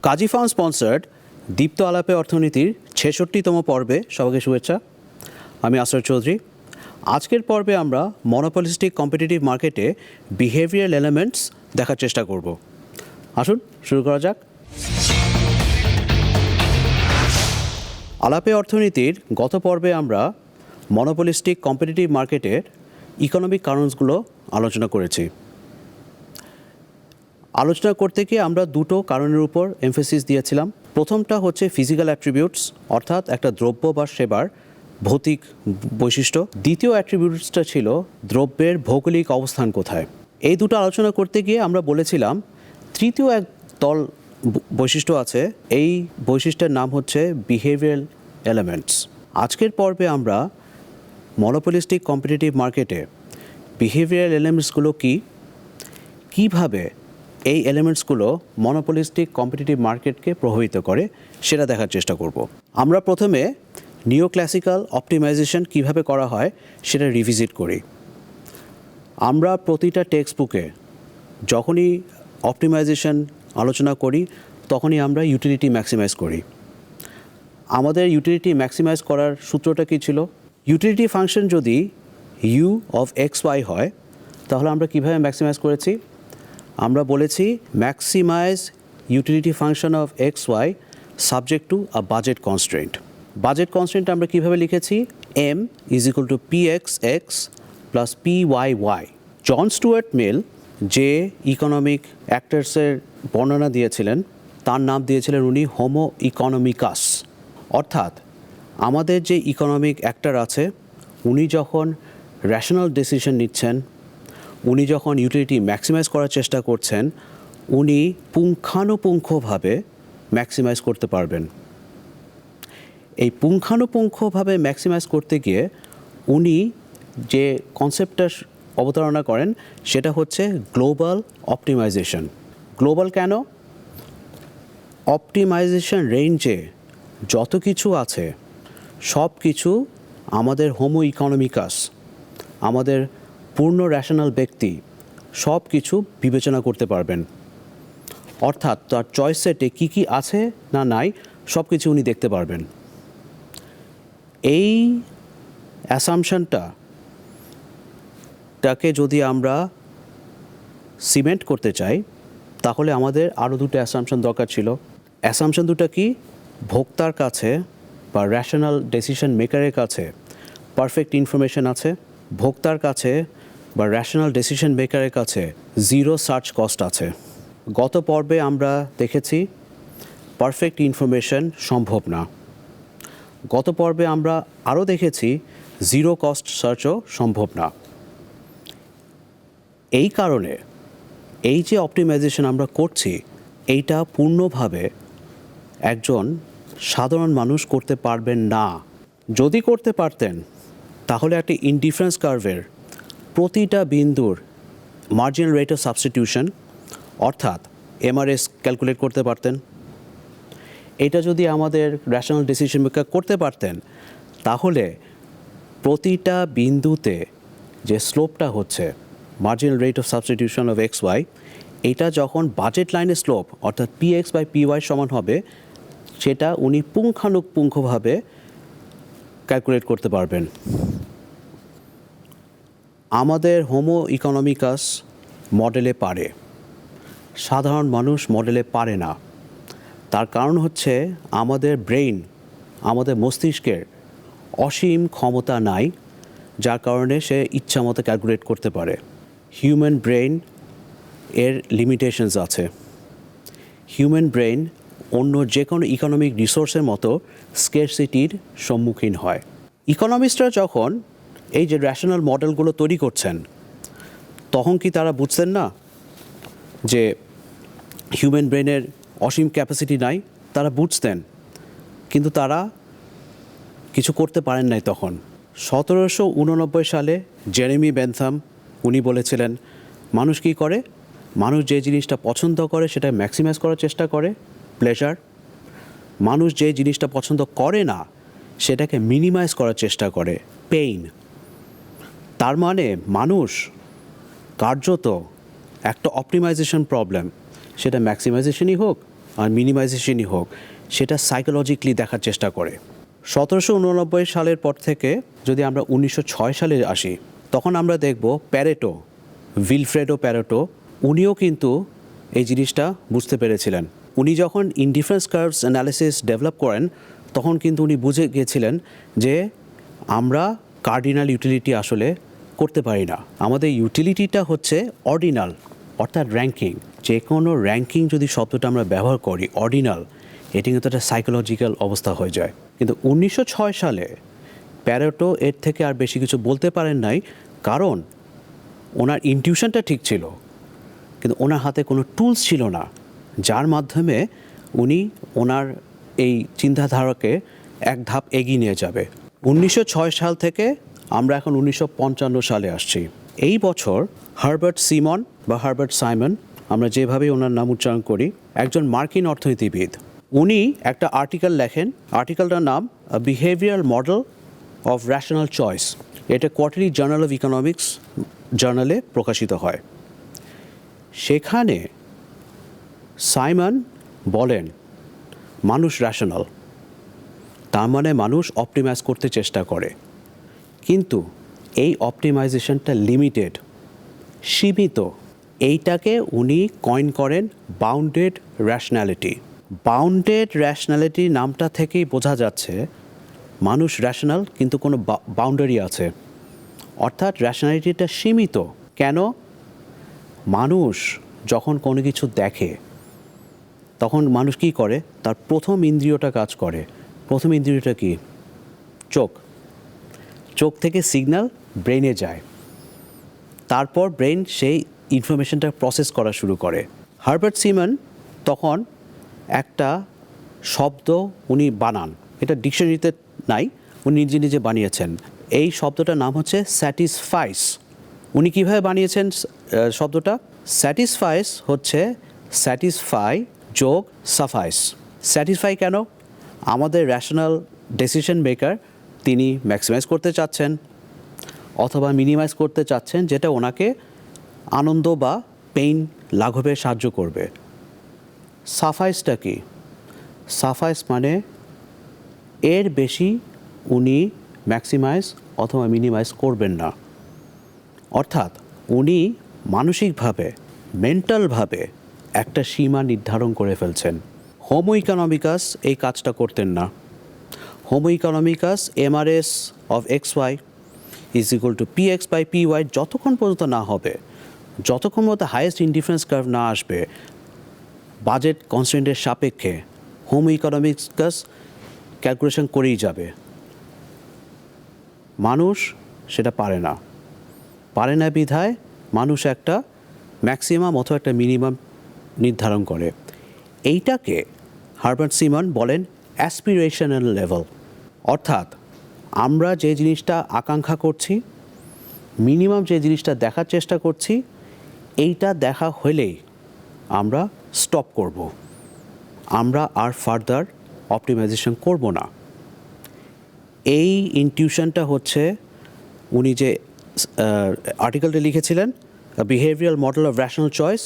কাজী found sponsored দীপ্ত আলাপে অর্থনীতির ৬৬তম পর্বে সবাইকে শুভেচ্ছা। আমি আসর চৌধুরী। আজকের পর্বে আমরা মনোপলিস্টিক কম্পিটিটিভ মার্কেটে বিহেভিয়ারাল এলিমেন্টস দেখার চেষ্টা করব। আসুন শুরু করা যাক। আলাপে অর্থনীতির গত পর্বে আমরা মনোপলিস্টিক কম্পিটিটিভ মার্কেটের ইকোনমিক কারণগুলো আলোচনা করেছি। আলোচনা করতে গিয়ে আমরা দুটো কারণের উপর এমফেসিস দিয়েছিলাম। প্রথমটা হচ্ছে ফিজিক্যাল অ্যাট্রিবিউটস, অর্থাৎ একটা দ্রব্য বা সেবার ভৌতিক বৈশিষ্ট্য। দ্বিতীয় অ্যাট্রিবিউটসটা ছিল দ্রব্যের ভৌগোলিক অবস্থান কোথায়। এই দুটো আলোচনা করতে গিয়ে আমরা বলেছিলাম তৃতীয় এক দল বৈশিষ্ট্য আছে, এই বৈশিষ্ট্যের নাম হচ্ছে বিহেভিয়ারাল এলিমেন্টস। আজকের পর্বে আমরা মনোপলিস্টিক কম্পিটিটিভ মার্কেটে বিহেভিয়ারাল এলিমেন্টসগুলো কীভাবে এই এলিমেন্টসগুলো মনোপলিস্টিক কম্পিটিটিভ মার্কেটকে প্রভাবিত করে সেটা দেখার চেষ্টা করব। আমরা প্রথমে নিও ক্লাসিক্যাল অপটিমাইজেশন কীভাবে করা হয় সেটা রিভিজিট করি। আমরা প্রতিটা টেক্সট বুকে যখনই অপটিমাইজেশন আলোচনা করি তখনই আমরা ইউটিলিটি ম্যাক্সিমাইজ করি। আমাদের ইউটিলিটি ম্যাক্সিমাইজ করার সূত্রটা কী ছিল? ইউটিলিটি ফাংশন যদি ইউ অফ এক্স ওয়াই হয় তাহলে আমরা কীভাবে ম্যাক্সিমাইজ করেছি? আমরা বলেছি maximise utility function of X Y subject to a budget constraint. Budget constraint আমরা কীভাবে লিখেছি? M is equal to P X X plus P Y Y. John Stuart Mill যে ইকোনমিক অ্যাক্টার্সের বর্ণনা দিয়েছিলেন তার নাম দিয়েছিলেন উনি হোমো ইকোনমিকাস। অর্থাৎ আমাদের যে ইকোনমিক অ্যাক্টার আছে উনি যখন র্যাশনাল ডিসিশন নিচ্ছেন, উনি যখন ইউটিলিটি ম্যাক্সিমাইজ করার চেষ্টা করছেন, উনি পুঙ্খানুপুঙ্খভাবে ম্যাক্সিমাইজ করতে পারবেন। এই পুঙ্খানুপুঙ্খভাবে ম্যাক্সিমাইজ করতে গিয়ে উনি যে কনসেপ্টটা অবতারণা করেন সেটা হচ্ছে গ্লোবাল অপটিমাইজেশন। গ্লোবাল কেন? অপটিমাইজেশন রেঞ্জে যত কিছু আছে সব কিছু আমাদের হোমো ইকোনমিকাস, আমাদের পূর্ণ র্যাশনাল ব্যক্তি সব কিছু বিবেচনা করতে পারবেন। অর্থাৎ তার চয়েস সেটে কী কী আছে না নাই সব কিছু উনি দেখতে পারবেন। এই অ্যাসাম্পশনটাকে যদি আমরা সিমেন্ট করতে চাই তাহলে আমাদের আরও দুটো অ্যাসাম্পশন দরকার ছিল। অ্যাসাম্পশন দুটো কি? ভোক্তার কাছে বা র্যাশনাল ডিসিশন মেকারের কাছে পারফেক্ট ইনফরমেশন আছে, ভোক্তার কাছে বা র্যাশনাল ডিসিশন মেকারের কাছে জিরো সার্চ কস্ট আছে। গত পর্বে আমরা দেখেছি পারফেক্ট ইনফরমেশন সম্ভব না। গত পর্বে আমরা আরও দেখেছি জিরো কস্ট সার্চও সম্ভব না। এই কারণে এই যে অপটিমাইজেশন আমরা করছি এইটা পূর্ণভাবে একজন সাধারণ মানুষ করতে পারবেন না। যদি করতে পারতেন তাহলে একটা ইনডিফারেন্স কার্ভের প্রতিটা বিন্দুর মার্জিনাল রেট অফ সাবস্টিটিউশন অর্থাৎ এমআরএস ক্যালকুলেট করতে পারতেন। এটা যদি আমাদের র্যাশনাল ডিসিশন মেকার করতে পারতেন তাহলে প্রতিটা বিন্দুতে যে স্লোপটা হচ্ছে marginal rate of substitution of X Y, এটা যখন বাজেট লাইনের স্লোপ অর্থাৎ P X by P Y সমান হবে সেটা উনি পুঙ্খানুপুঙ্খভাবে ক্যালকুলেট করতে পারবেন। আমাদের হোমো ইকোনমিকাস মডেলে পারে, সাধারণ মানুষ মডেলে পারে না। তার কারণ হচ্ছে আমাদের ব্রেইন, আমাদের মস্তিষ্কের অসীম ক্ষমতা নাই, যার কারণে সে ইচ্ছা মতো ক্যালকুলেট করতে পারে। হিউম্যান ব্রেইন এর লিমিটেশনস আছে। হিউম্যান ব্রেইন অন্য যে কোনো ইকোনমিক রিসোর্সের মতো স্কেরসিটির সম্মুখীন হয়। ইকোনমিস্টরা যখন এই যে র্যাশনাল মডেলগুলো তৈরি করছেন তখন কি তারা বুঝতেন না যে হিউম্যান ব্রেনের অসীম ক্যাপাসিটি নাই? তারা বুঝতেন, কিন্তু তারা কিছু করতে পারেন নাই। তখন 1789 সালে জেরেমি বেনথাম উনি বলেছিলেন মানুষ কী করে? মানুষ যে জিনিসটা পছন্দ করে সেটা ম্যাক্সিমাইজ করার চেষ্টা করে, প্লেজার। মানুষ যে জিনিসটা পছন্দ করে না সেটাকে মিনিমাইজ করার চেষ্টা করে, পেইন। তার মানে মানুষ কার্যত একটা অপটিমাইজেশন প্রবলেম, সেটা ম্যাক্সিমাইজেশনই হোক আর মিনিমাইজেশনই হোক, সেটা সাইকোলজিক্যালি দেখার চেষ্টা করে। 1789 সালের পর থেকে যদি আমরা 1906 সালে আসি, তখন আমরা দেখব প্যারেটো, উইলফ্রেডো প্যারেটো, উনিও কিন্তু এই জিনিসটা বুঝতে পেরেছিলেন। উনি যখন ইনডিফারেন্স কার্ভস অ্যানালিসিস ডেভেলপ করেন, তখন কিন্তু উনি বুঝে গিয়েছিলেন যে আমরা কার্ডিনাল ইউটিলিটি আসলে করতে পারি না। আমাদের ইউটিলিটিটা হচ্ছে অর্ডিনাল, অর্থাৎ র্যাঙ্কিং। যে কোনো র্যাঙ্কিং যদি শব্দটা আমরা ব্যবহার করি, অর্ডিনাল, এটি কিন্তু একটা সাইকোলজিক্যাল অবস্থা হয়ে যায়। কিন্তু 1906 সালে প্যারেটো এর থেকে আর বেশি কিছু বলতে পারেন নাই, কারণ ওনার ইনটিউশনটা ঠিক ছিল, কিন্তু ওনার হাতে কোনো টুলস ছিল না যার মাধ্যমে উনি ওনার এই চিন্তাধারাকে এক ধাপ এগিয়ে নিয়ে যাবে। 1906 সাল থেকে আমরা এখন 1955 সালে আসছি। এই বছর হার্বার্ট সিমন বা হার্বার্ট সাইমন, আমরা যেভাবে ওনার নাম উচ্চারণ করি, একজন মার্কিন অর্থনীতিবিদ, উনি একটা আর্টিকেল লেখেন। আর্টিকেলটার নাম behavioural model of rational choice. এটা কোয়ার্টারলি জার্নাল অফ ইকোনমিক্স জার্নালে প্রকাশিত হয়। সেখানে সাইমন বলেন মানুষ র্যাশনাল, তার মানে মানুষ অপটিমাইজ করতে চেষ্টা করে, কিন্তু এই অপটিমাইজেশনটা লিমিটেড, সীমিত। এইটাকে উনি কয়েন করেন বাউন্ডেড র্যাশনালিটি। বাউন্ডেড র্যাশনালিটি নামটা থেকেই বোঝা যাচ্ছে মানুষ র্যাশনাল, কিন্তু কোনো বাউন্ডারি আছে, অর্থাৎ র্যাশনালিটিটা সীমিত। কেন? মানুষ যখন কোনো কিছু দেখে, তখন মানুষ কী করে? তার প্রথম ইন্দ্রিয়টা কাজ করে। প্রথম ইন্দ্রিয়টা কি? চোখ। চোখ থেকে সিগন্যাল ব্রেনে যায়, তারপর ব্রেন সেই ইনফরমেশনটা প্রসেস করা শুরু করে। হার্বার্ট সিমন তখন একটা শব্দ উনি বানান, এটা ডিকশনারিতে নাই, উনি নিজে নিজে বানিয়েছেন। এই শব্দটার নাম হচ্ছে স্যাটিসফাইস। উনি কীভাবে বানিয়েছেন শব্দটা? স্যাটিসফাইস হচ্ছে স্যাটিসফাই যোগ সাফাইস। স্যাটিসফাই কেন? আমাদের র্যাশনাল ডিসিশন মেকার তিনি ম্যাক্সিমাইজ করতে চাচ্ছেন অথবা মিনিমাইজ করতে চাচ্ছেন, যেটা ওনাকে আনন্দ বা পেইন লাঘবে সাহায্য করবে। সাফাইসটা কি? সাফাইস মানে এর বেশি উনি ম্যাক্সিমাইজ অথবা মিনিমাইজ করবেন না। অর্থাৎ উনি মানসিকভাবে, মেন্টালভাবে একটা সীমা নির্ধারণ করে ফেলছেন। হোমো ইকোনমিকাস এই কাজটা করতেন না। Homo economicus MRS of X Y is equal to P X by P Y যতক্ষণ পর্যন্ত না হবে, যতক্ষণ পর্যন্ত হাইয়েস্ট ইনডিফারেন্স কার্ভ না আসবে বাজেট কনস্ট্রেন্টের সাপেক্ষে, হোমো ইকোনমিকাস ক্যালকুলেশন করেই যাবে। মানুষ সেটা পারে না বিধায় মানুষ একটা ম্যাক্সিমাম অথবা একটা মিনিমাম নির্ধারণ করে। এইটাকে হার্বার্ট সিমন বলেন অ্যাসপিরেশনাল লেভেল। অর্থাৎ আমরা যে জিনিসটা আকাঙ্ক্ষা করছি, মিনিমাম যে জিনিসটা দেখার চেষ্টা করছি, এইটা দেখা হলেই আমরা স্টপ করব, আমরা আর ফার্দার অপটিমাইজেশন করব না। এই ইনটিউশনটা হচ্ছে উনি যে আর্টিকেলটা লিখেছিলেন behavioural model of rational choice,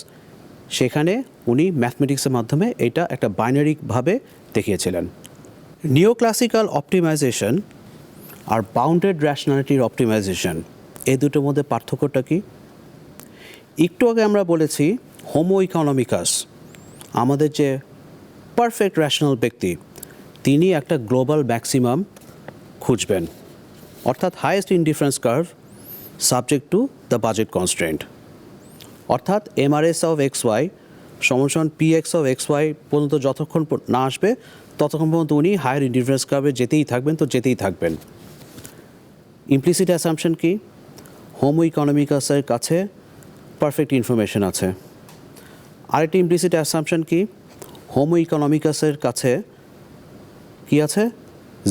সেখানে উনি ম্যাথমেটিক্সের মাধ্যমে এটা একটা বাইনারিকভাবে দেখিয়েছিলেন। নিওক্লাসিক্যাল অপটিমাইজেশন আর বাউন্ডেড র্যাশনালিটির অপটিমাইজেশন, এই দুটোর মধ্যে পার্থক্যটা কি? একটু আগে আমরা বলেছি হোমো ইকোনমিকাস, আমাদের যে পারফেক্ট র্যাশনাল ব্যক্তি, তিনি একটা গ্লোবাল ম্যাক্সিমাম খুঁজবেন, অর্থাৎ highest indifference curve subject to the budget constraint. অর্থাৎ এমআরএস অফ এক্স ওয়াই সমান P X of X Y পর্যন্ত যতক্ষণ না আসবে, ততক্ষণ পর্যন্ত উনি হায়ার ইনডিফারেন্স কার্ভে যেতেই থাকবেন। ইমপ্লিসিট অ্যাসাম্পশন কি? হোমো ইকোনমিকাসের কাছে পারফেক্ট ইনফরমেশন আছে। আরেকটি ইমপ্লিসিট অ্যাসাম্পশন কি? হোমো ইকোনমিকাসের কাছে কি আছে?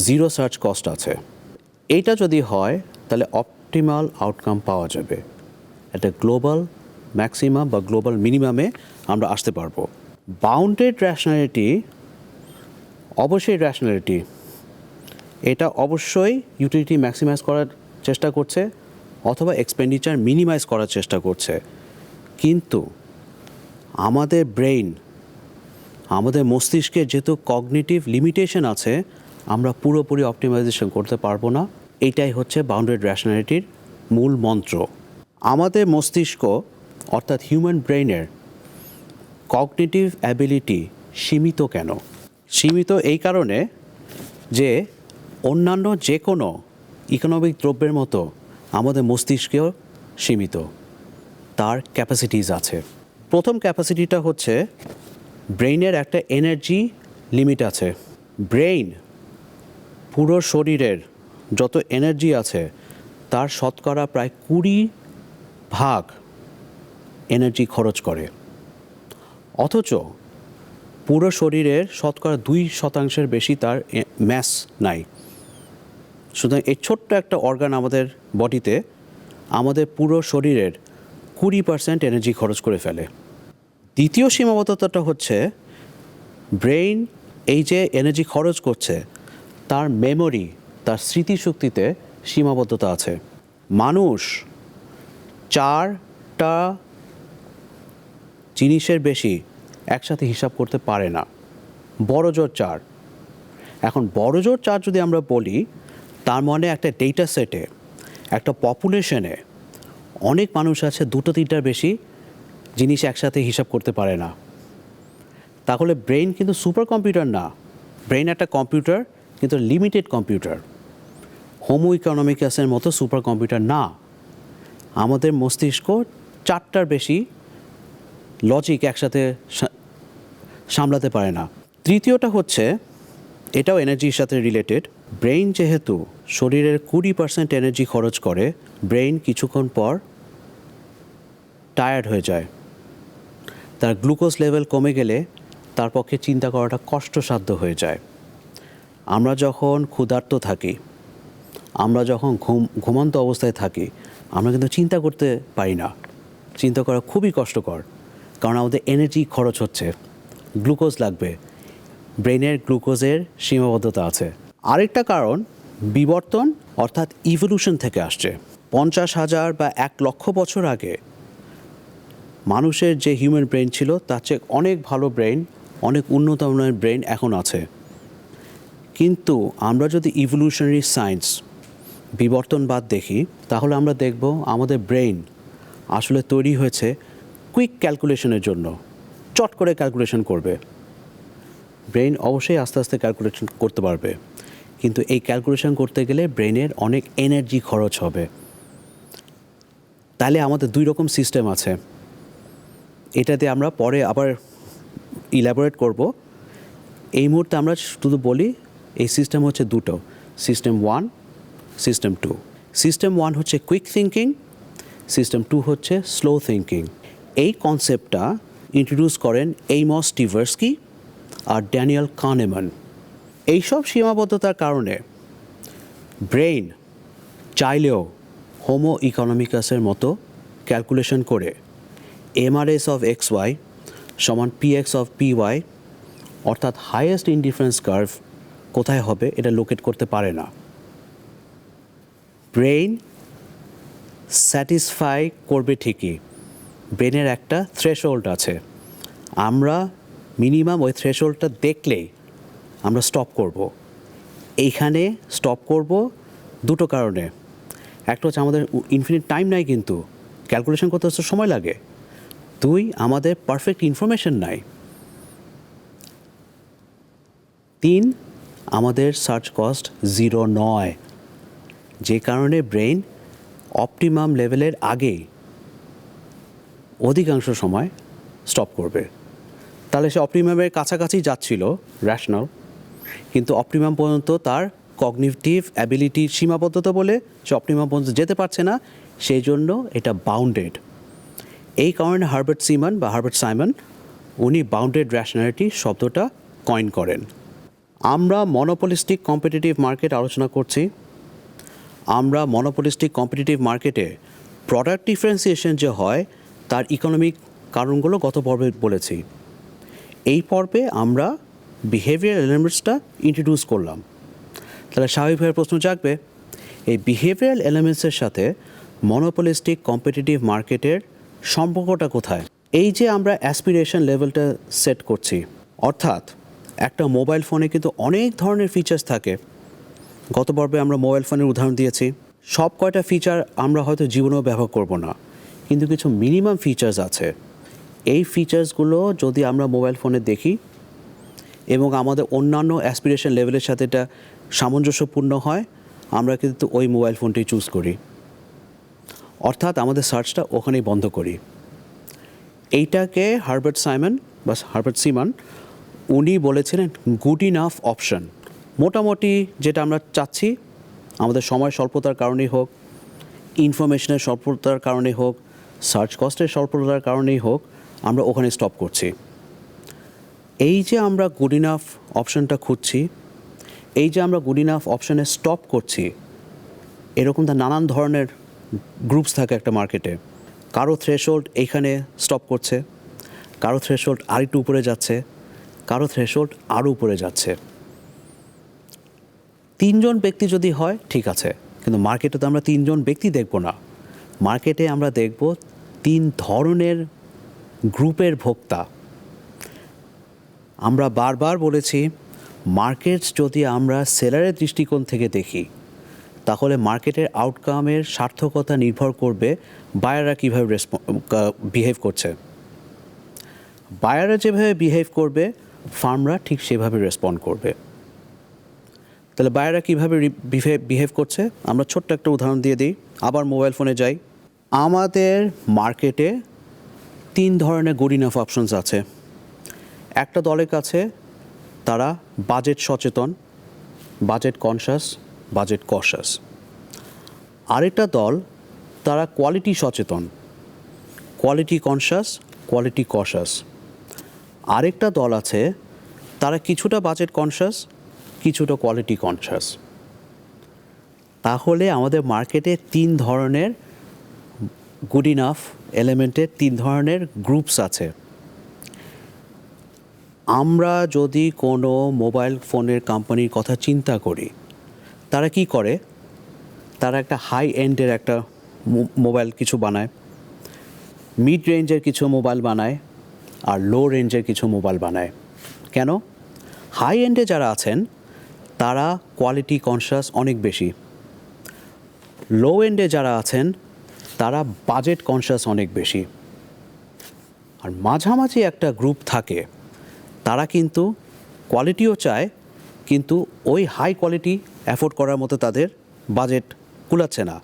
জিরো সার্চ কস্ট আছে। এইটা যদি হয় তাহলে অপটিমাল আউটকাম পাওয়া যাবে, একটা গ্লোবাল ম্যাক্সিমাম বা গ্লোবাল মিনিমামে আমরা আসতে পারবো। বাউন্ডেড র্যাশনালিটি অবশ্যই র্যাশনালিটি, এটা অবশ্যই ইউটিলিটি ম্যাক্সিমাইজ করার চেষ্টা করছে অথবা এক্সপেন্ডিচার মিনিমাইজ করার চেষ্টা করছে, কিন্তু আমাদের ব্রেইন আমাদের মস্তিষ্কে যেহেতু কগনিটিভ লিমিটেশন আছে, আমরা পুরোপুরি অপটিমাইজেশন করতে পারবো না। এইটাই হচ্ছে বাউন্ডেড র্যাশনালিটির মূল মন্ত্র। আমাদের মস্তিষ্ক অর্থাৎ হিউম্যান ব্রেইনের কগনিটিভ অ্যাবিলিটি সীমিত কেন? সীমিত এই কারণে যে অন্যান্য যে কোনো ইকোনমিক দ্রব্যের মতো আমাদের মস্তিষ্কেও সীমিত, তার ক্যাপাসিটিস আছে। প্রথম ক্যাপাসিটিটা হচ্ছে ব্রেইনের একটা এনার্জি লিমিট আছে। ব্রেইন পুরো শরীরের যত এনার্জি আছে তার শতকরা প্রায় 20% এনার্জি খরচ করে, অথচ পুরো শরীরের শতকরা 2% বেশি তার ম্যাস নাই। সুতরাং এই ছোট্ট একটা অর্গান আমাদের বডিতে আমাদের পুরো শরীরের 20% এনার্জি খরচ করে ফেলে। দ্বিতীয় সীমাবদ্ধতাটা হচ্ছে ব্রেইন এই যে এনার্জি খরচ করছে তার মেমোরি, তার স্মৃতিশক্তিতে সীমাবদ্ধতা আছে। মানুষ 4টা জিনিসের বেশি একসাথে হিসাব করতে পারে না, বড় জোর 4। এখন বড় জোর 4 যদি আমরা বলি, তার মানে একটা ডেটা সেটে, একটা পপুলেশনে অনেক মানুষ আছে 2-3টার বেশি জিনিস একসাথে হিসাব করতে পারে না। তাহলে ব্রেইন কিন্তু সুপার কম্পিউটার না, ব্রেইন একটা কম্পিউটার, কিন্তু লিমিটেড কম্পিউটার। হোমো ইকোনমিকাসের মতো সুপার কম্পিউটার না। আমাদের মস্তিষ্ক 4টার বেশি লজিক একসাথে সামলাতে পারে না। তৃতীয়টা হচ্ছে, এটাও এনার্জির সাথে রিলেটেড, ব্রেইন যেহেতু শরীরের 20% এনার্জি খরচ করে, ব্রেইন কিছুক্ষণ পর টায়ার্ড হয়ে যায়। তার গ্লুকোজ লেভেল কমে গেলে তার পক্ষে চিন্তা করাটা কষ্টসাধ্য হয়ে যায়। আমরা যখন ক্ষুধার্ত থাকি, আমরা যখন ঘুমন্ত অবস্থায় থাকি, আমরা কিন্তু চিন্তা করতে পারি না। চিন্তা করা খুবই কষ্টকর, কারণ আমাদের এনার্জি খরচ হচ্ছে, গ্লুকোজ লাগবে, ব্রেনের গ্লুকোজের সীমাবদ্ধতা আছে। আরেকটা কারণ বিবর্তন অর্থাৎ ইভলিউশন থেকে আসছে। 50,000 বা 1,00,000 বছর আগে মানুষের যে হিউম্যান ব্রেন ছিল তার চেয়ে অনেক ভালো ব্রেন, অনেক উন্নত মানের ব্রেন এখন আছে। কিন্তু আমরা যদি ইভলিউশনারি সায়েন্স বিবর্তনবাদ দেখি, তাহলে আমরা দেখব আমাদের ব্রেন আসলে তৈরি হয়েছে কুইক ক্যালকুলেশনের জন্য। চট করে ক্যালকুলেশন করবে। ব্রেন অবশ্যই আস্তে আস্তে ক্যালকুলেশন করতে পারবে, কিন্তু এই ক্যালকুলেশন করতে গেলে ব্রেনের অনেক এনার্জি খরচ হবে। তাহলে আমাদের 2 রকম সিস্টেম আছে। এটাতে আমরা পরে আবার ইলাবোরেট করব। এই মুহূর্তে আমরা শুধু বলি এই সিস্টেম হচ্ছে 2টো, সিস্টেম 1, সিস্টেম 2। সিস্টেম 1 হচ্ছে কুইক থিঙ্কিং, সিস্টেম 2 হচ্ছে স্লো থিঙ্কিং। এই কনসেপ্টটা ইন্ট্রোডিউস করেন এইমস টিভার্স্কি আর ড্যানিয়েল কানেমান। এইসব সীমাবদ্ধতার কারণে ব্রেইন চাইলেও হোমো ইকোনমিকাসের মতো ক্যালকুলেশন করে MRS অফ XY সমান PX অফ PY অর্থাৎ হাইয়েস্ট ইনডিফারেন্স কার্ভ কোথায় হবে এটা লোকেট করতে পারে না। ব্রেইন স্যাটিসফাই করবে ঠিকই, ব্রেনের একটা থ্রেশহোল্ড আছে। আমরা মিনিমাম ওই থ্রেশহোল্ডটা দেখলেই আমরা স্টপ করব। এইখানে স্টপ করব 2টো কারণে। একটা হচ্ছে আমাদের ইনফিনিট টাইম নাই, কিন্তু ক্যালকুলেশন করতে হচ্ছে সময় লাগে। 2, আমাদের পারফেক্ট ইনফরমেশন নাই। 3, আমাদের সার্চ কস্ট 0 নয়, যে কারণে ব্রেইন অপটিমাম লেভেলের আগেই অধিকাংশ সময় স্টপ করবে। তাহলে সে অপটিমামের কাছাকাছি যাচ্ছিল র্যাশনাল, কিন্তু অপটিমাম পর্যন্ত তার কগনিটিভ অ্যাবিলিটির সীমাবদ্ধতা বলে সে অপটিমাম পর্যন্ত যেতে পারছে না, সেই জন্য এটা বাউন্ডেড। এই কারণে হার্বার্ট সাইমন উনি বাউন্ডেড র্যাশনালিটি শব্দটা কয়েন করেন। আমরা মনোপলিস্টিক কম্পিটিটিভ মার্কেট আলোচনা করছি। আমরা মনোপলিস্টিক কম্পিটিটিভ মার্কেটে প্রোডাক্ট ডিফারেন্সিয়েশন যে হয় তার ইকোনমিক কারণগুলো গত পর্বে বলেছি। এই পর্বে আমরা বিহেভিয়ার এলিমেন্টসটা ইন্ট্রোডিউস করলাম। তাহলে স্বাভাবিকভাবে প্রশ্ন জাগবে, এই বিহেভিয়ারাল এলিমেন্টসের সাথে মনোপলিস্টিক কম্পিটিটিভ মার্কেটের সম্পর্কটা কোথায়? এই যে আমরা অ্যাসপিরেশন লেভেলটা সেট করছি, অর্থাৎ একটা মোবাইল ফোনে কিন্তু অনেক ধরনের ফিচার্স থাকে। গত পর্বে আমরা মোবাইল ফোনের উদাহরণ দিয়েছি। সব কয়টা ফিচার আমরা হয়তো জীবনেও ব্যবহার করব না, কিন্তু কিছু মিনিমাম ফিচার্স আছে। এই ফিচার্সগুলো যদি আমরা মোবাইল ফোনে দেখি এবং আমাদের অন্যান্য অ্যাসপিরেশন লেভেলের সাথে এটা সামঞ্জস্যপূর্ণ হয়, আমরা কিন্তু ওই মোবাইল ফোনটি চুজ করি, অর্থাৎ আমাদের সার্চটা ওখানেই বন্ধ করি। এইটাকে হার্বার্ট সিমন উনি বলেছিলেন গুড ইনাফ অপশন। মোটামুটি যেটা আমরা চাচ্ছি, আমাদের সময় স্বল্পতার কারণেই হোক, ইনফরমেশনের স্বল্পতার কারণেই হোক, সার্চ কস্টের স্বল্পতার কারণেই হোক, আমরা ওখানে স্টপ করছি। এই যে আমরা গুড ইনাফ অপশনটা খুঁজছি, এই যে আমরা গুড ইনাফ অপশনে স্টপ করছি, এরকম নানান ধরনের গ্রুপস থাকে একটা মার্কেটে। কারো থ্রেশহোল্ড এইখানে স্টপ করছে, কারো থ্রেশহোল্ড আরেকটু উপরে যাচ্ছে, কারো থ্রেশহোল্ড আরও উপরে যাচ্ছে। 3 জন ব্যক্তি যদি হয় ঠিক আছে, কিন্তু মার্কেটে তো আমরা 3 জন ব্যক্তি দেখব না। মার্কেটে আমরা দেখব 3 ধরনের গ্রুপের ভোক্তা। আমরা বারবার বলেছি, মার্কেটস যদি আমরা সেলারের দৃষ্টিকোণ থেকে দেখি, তাহলে মার্কেটের আউটকামের সার্থকতা নির্ভর করবে বায়াররা কীভাবে বিহেভ করছে। বায়াররা যেভাবে বিহেভ করবে, ফার্মরা ঠিক সেভাবে রেসপন্ড করবে। তাহলে বায়াররা কীভাবে বিহেভ করছে, আমরা ছোট্ট একটা উদাহরণ দিয়ে দিই। আবার মোবাইল ফোনে যাই। আমাদের মার্কেটে 3 ধরনের গুড ইনাফ অপশনস আছে। একটা দলের কাছে তারা বাজেট সচেতন, বাজেট কনশাস, বাজেট কশাস। আরেকটা দল তারা কোয়ালিটি সচেতন, কোয়ালিটি কনশাস, কোয়ালিটি কশাস। আরেকটা দল আছে তারা কিছুটা বাজেট কনশাস, কিছুটা কোয়ালিটি কনশাস। তাহলে আমাদের মার্কেটে 3 ধরনের গুড ইনাফ এলিমেন্টের 3 ধরনের গ্রুপস আছে। আমরা যদি কোনো মোবাইল ফোনের কোম্পানির কথা চিন্তা করি, তারা কি করে? তারা একটা হাই এন্ডের একটা মোবাইল কিছু বানায়, মিড রেঞ্জের কিছু মোবাইল বানায়, আর লো রেঞ্জের কিছু মোবাইল বানায়। কেন? হাই এন্ডে যারা আছেন তারা কোয়ালিটি কনশাস অনেক বেশি, লো এন্ডে যারা আছেন তারা বাজেট কনশাস অনেক বেশি, আর মাঝামাঝি একটা গ্রুপ থাকে, তারা কিন্তু কোয়ালিটিও চায়, কিন্তু ওই হাই কোয়ালিটি অ্যাফোর্ড করার মতো তাদের বাজেট কুলাচ্ছে না।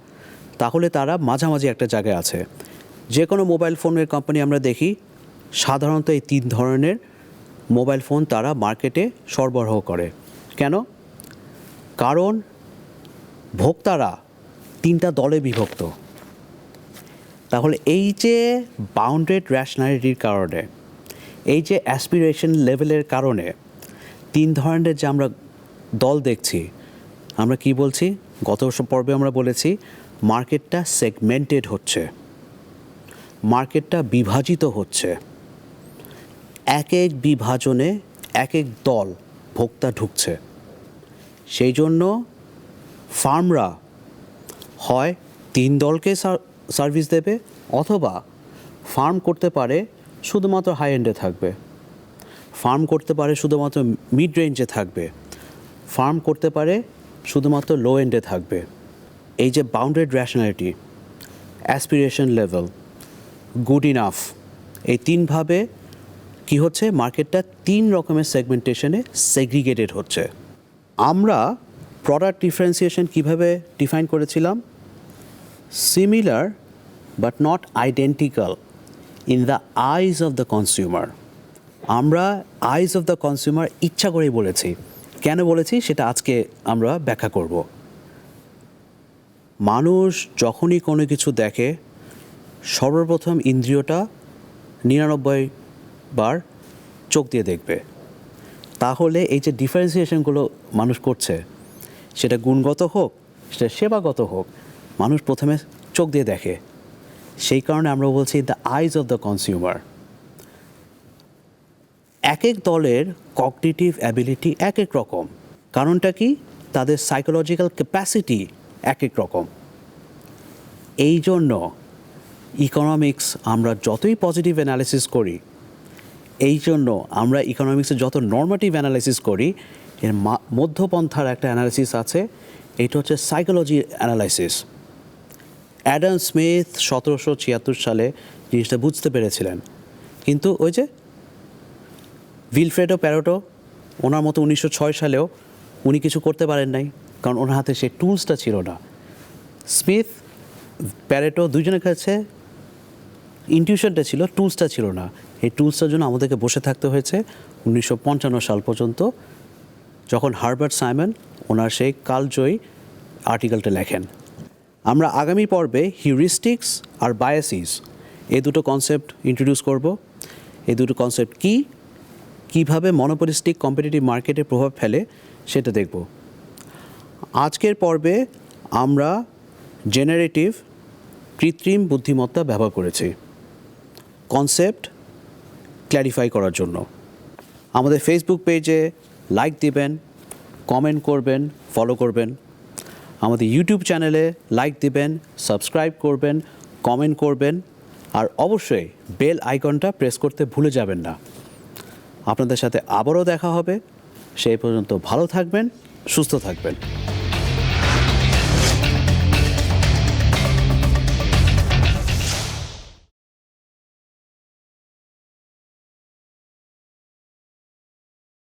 তাহলে তারা মাঝামাঝি একটা জায়গায় আছে। যে কোনো মোবাইল ফোনের কোম্পানি আমরা দেখি, সাধারণত এই 3 ধরনের মোবাইল ফোন তারা মার্কেটে সরবরাহ করে। কেন? কারণ ভোক্তারা 3টা দলে বিভক্ত। তাহলে এই যে বাউন্ডেড র্যাশনালিটির কারণে, এই যে অ্যাসপিরেশন লেভেলের কারণে 3 ধরনের যে আমরা দল দেখছি, আমরা কি বলছি? গত পর্বে আমরা বলেছি মার্কেটটা সেগমেন্টেড হচ্ছে, মার্কেটটা বিভাজিত হচ্ছে। এক এক বিভাজনে এক এক দল ভোক্তা ঢুকছে। সেই জন্য ফার্মরা হয় 3 দলকে সার্ভিস দেবে, অথবা ফার্ম করতে পারে শুধুমাত্র হাই এন্ডে থাকবে, ফার্ম করতে পারে শুধুমাত্র মিড রেঞ্জে থাকবে, ফার্ম করতে পারে শুধুমাত্র লো এন্ডে থাকবে। এই যে bounded rationality, aspiration level, good enough, এই 3 ভাবে কি হচ্ছে? মার্কেটটা 3 রকমের সেগমেন্টেশনে সেগ্রিগেটেড হচ্ছে। আমরা প্রোডাক্ট ডিফারেন্সিয়েশন কিভাবে ডিফাইন করেছিলাম? Similar but not identical in the eyes of the consumer. আমরা আইজ অফ দ্য কনজিউমার ইচ্ছা করেই বলেছি। কেন বলেছি সেটা আজকে আমরা ব্যাখ্যা করব। মানুষ যখনই কোনো কিছু দেখে, সর্বপ্রথম ইন্দ্রিয়টা 99 বার চোখ দিয়ে দেখবে। তাহলে এই যে ডিফারেন্সিয়েশনগুলো মানুষ করছে, সেটা গুণগত হোক, সেটা সেবাগত হোক, মানুষ প্রথমে চোখ দিয়ে দেখে। সেই কারণে আমরা বলছি the eyes of the consumer. এক এক দলের কগনিটিভ অ্যাবিলিটি এক এক রকম। কারণটা কি? তাদের সাইকোলজিক্যাল ক্যাপাসিটি এক এক রকম। এই জন্য ইকোনমিক্স আমরা যতই পজিটিভ অ্যানালিসিস করি, এই জন্য আমরা ইকোনমিক্সে যত নর্মেটিভ অ্যানালাইসিস করি এর মধ্যপন্থার একটা অ্যানালাইসিস আছে, এটা হচ্ছে সাইকোলজি অ্যানালাইসিস। অ্যাডাম স্মিথ 1776 সালে জিনিসটা বুঝতে পেরেছিলেন, কিন্তু ওই যে উইলফ্রেডো প্যারেটো ওনার মতো 1906 সালেও উনি কিছু করতে পারেন নাই, কারণ ওনার হাতে সেই টুলসটা ছিল না। স্মিথ, প্যারেটো দুজনের কাছে ইনটিউশনটা ছিল, টুলসটা ছিল না। এই টুলসটার জন্য আমাদেরকে বসে থাকতে হয়েছে 1955 সাল পর্যন্ত, যখন হারবার্ট সাইমন ওনার সেই কালজয়ী আর্টিকেলটা লেখেন। আমরা আগামী পর্বে হিউরিস্টিক্স আর বায়াসিস এই দুটো কনসেপ্ট ইন্ট্রোডিউস করব। এই দুটো কনসেপ্ট কী, কীভাবে মনোপলিস্টিক কম্পিটিটিভ মার্কেটে প্রভাব ফেলে সেটা দেখব। আজকের পর্বে আমরা জেনারেটিভ কৃত্রিম বুদ্ধিমত্তা ব্যবহার করেছি কনসেপ্ট ক্ল্যারিফাই করার জন্য। আমাদের ফেসবুক পেজে লাইক দিবেন, কমেন্ট করবেন, ফলো করবেন। আমাদের ইউটিউব চ্যানেলে লাইক দিবেন, সাবস্ক্রাইব করবেন, কমেন্ট করবেন, আর অবশ্যই বেল আইকনটা প্রেস করতে ভুলে যাবেন না। আপনাদের সাথে আবারও দেখা হবে। সেই পর্যন্ত ভালো থাকবেন, সুস্থ থাকবেন।